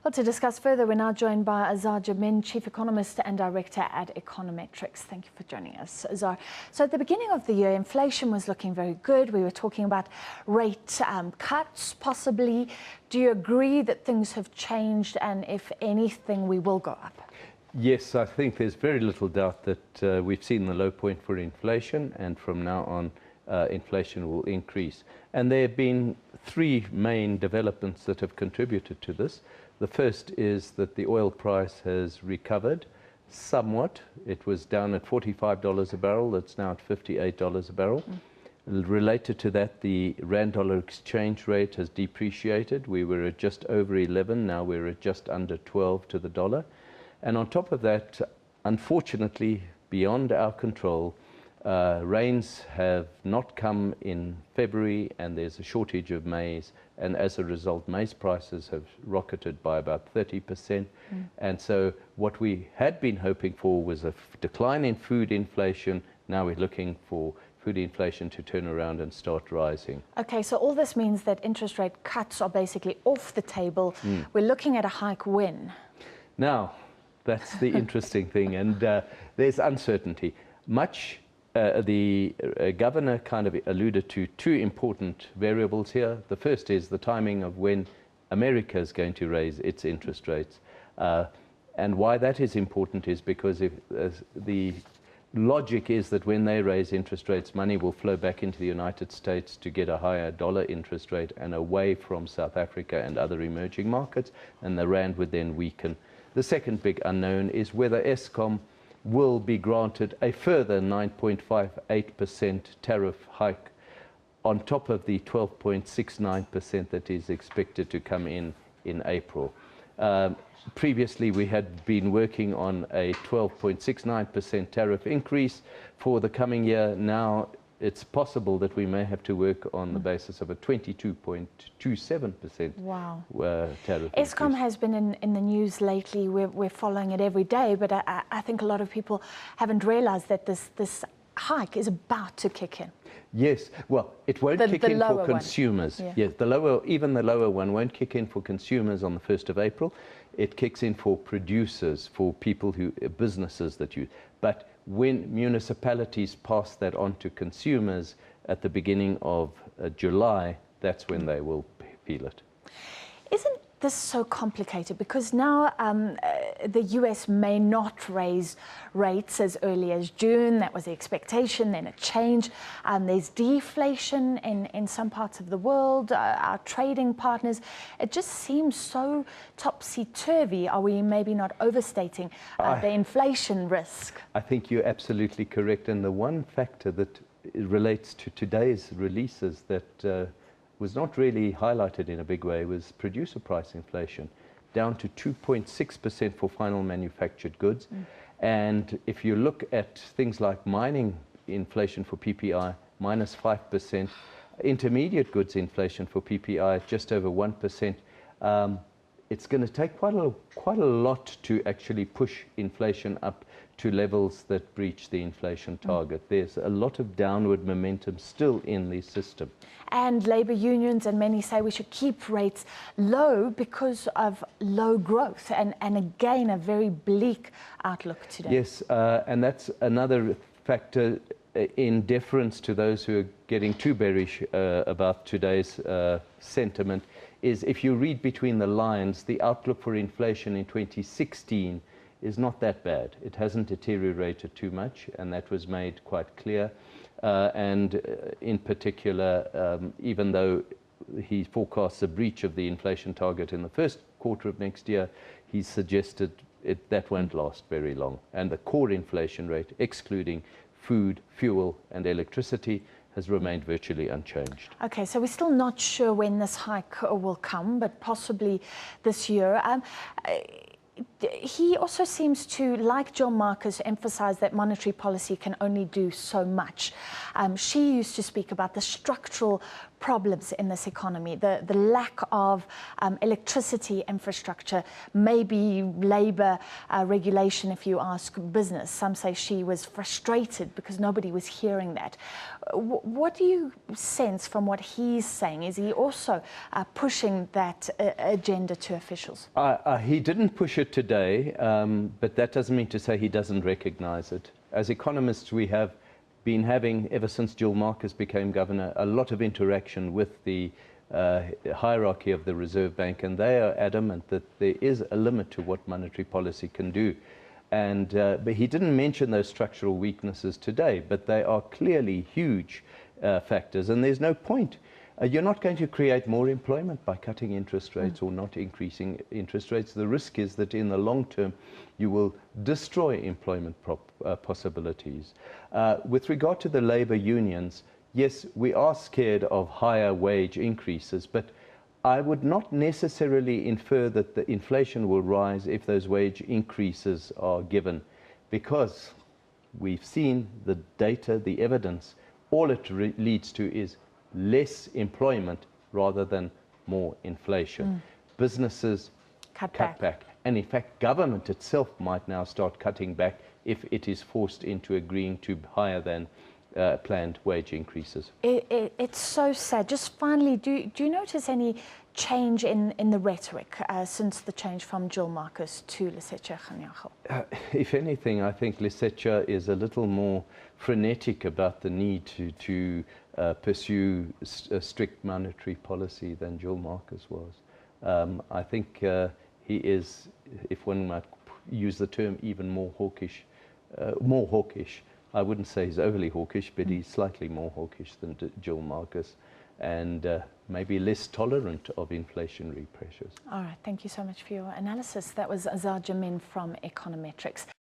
Well, to discuss further, we're now joined by Azar Jammine, Chief Economist and Director at Econometrics. Thank you for joining us, Azar. So at the beginning of the year, inflation was looking very good. We were talking about rate cuts, possibly. Do you agree that things have changed, and if anything, we will go up? Yes, I think there's very little doubt that we've seen the low point for inflation, and from now on, inflation will increase. And there have been three main developments that have contributed to this. The first is that the oil price has recovered somewhat. It was down at $45 a barrel. It's now at $58 a barrel. Related to that, the rand-dollar exchange rate has depreciated. We were at just over 11. Now we're at just under 12 to the dollar. And on top of that, unfortunately, beyond our control, rains have not come in February, and there's a shortage of maize, and as a result maize prices have rocketed by about 30%. And so what we had been hoping for was a decline in food inflation. Now we're looking for food inflation to turn around and start rising. Okay, so all this means that interest rate cuts are basically off the table. We're looking at a hike when? Now, that's the interesting thing, and there's uncertainty. The governor kind of alluded to two important variables here. The first is the timing of when America is going to raise its interest rates. And why that is important is because the logic is that when they raise interest rates, money will flow back into the United States to get a higher dollar interest rate and away from South Africa and other emerging markets, and the rand would then weaken. The second big unknown is whether Eskom will be granted a further 9.58% tariff hike on top of the 12.69% that is expected to come in April. Previously, we had been working on a 12.69% tariff increase for the coming year. Now it's possible that we may have to work on the basis of a 22.27% tariff. Eskom has been in the news lately. We're following it every day, but I think a lot of people haven't realized that this hike is about to kick in. Yes, well, it won't kick in for consumers. Yes, even the lower one won't kick in for consumers on the 1st of April. It kicks in for producers, for people businesses that use. But when municipalities pass that on to consumers at the beginning of July, that's when they will feel it. Isn't this so complicated? Because now the US may not raise rates as early as June. That was the expectation, then a change. There's deflation in some parts of the world, our trading partners. It just seems so topsy-turvy. Are we maybe not overstating the inflation risk? I think you're absolutely correct. And the one factor that relates to today's releases that was not really highlighted in a big way was producer price inflation, down to 2.6% for final manufactured goods. And if you look at things like mining inflation for PPI, minus 5%, intermediate goods inflation for PPI, just over 1%, it's going to take quite a lot to actually push inflation up to levels that breach the inflation target. There's a lot of downward momentum still in the system. And labour unions and many say we should keep rates low because of low growth, and again a very bleak outlook today. Yes, and that's another factor in deference to those who are getting too bearish about today's sentiment, is if you read between the lines, the outlook for inflation in 2016 is not that bad. It hasn't deteriorated too much, and that was made quite clear. And in particular, even though he forecasts a breach of the inflation target in the first quarter of next year, he suggested that won't last very long. And the core inflation rate, excluding food, fuel, and electricity, has remained virtually unchanged. Okay, so we're still not sure when this hike will come, but possibly this year. He also seems to, like John Marcus, emphasize that monetary policy can only do so much. She used to speak about the structural problems in this economy, the lack of electricity infrastructure, maybe labour regulation if you ask business. Some say she was frustrated because nobody was hearing that. What do you sense from what he's saying? Is he also pushing that agenda to officials? He didn't push it today, but that doesn't mean to say he doesn't recognise it. As economists, we have been having, ever since Jill Marcus became governor, a lot of interaction with the hierarchy of the Reserve Bank, and they are adamant that there is a limit to what monetary policy can do. And but he didn't mention those structural weaknesses today, but they are clearly huge factors, and there's no point. You're not going to create more employment by cutting interest rates or not increasing interest rates. The risk is that in the long term, you will destroy employment possibilities. With regard to the labour unions, yes, we are scared of higher wage increases, but I would not necessarily infer that the inflation will rise if those wage increases are given, because we've seen the data, the evidence, all it leads to is less employment rather than more inflation. Businesses cut back. And in fact, government itself might now start cutting back if it is forced into agreeing to higher than planned wage increases. It's so sad. Just finally, do you notice any change in the rhetoric since the change from Jill Marcus to Lesetja Kganyago? If anything, I think Lesetja is a little more frenetic about the need to pursue a strict monetary policy than Jill Marcus was. I think he is, if one might use the term, even more hawkish. I wouldn't say he's overly hawkish, but he's slightly more hawkish than Jill Marcus, and maybe less tolerant of inflationary pressures. All right, thank you so much for your analysis. That was Azar Jammine from Econometrics.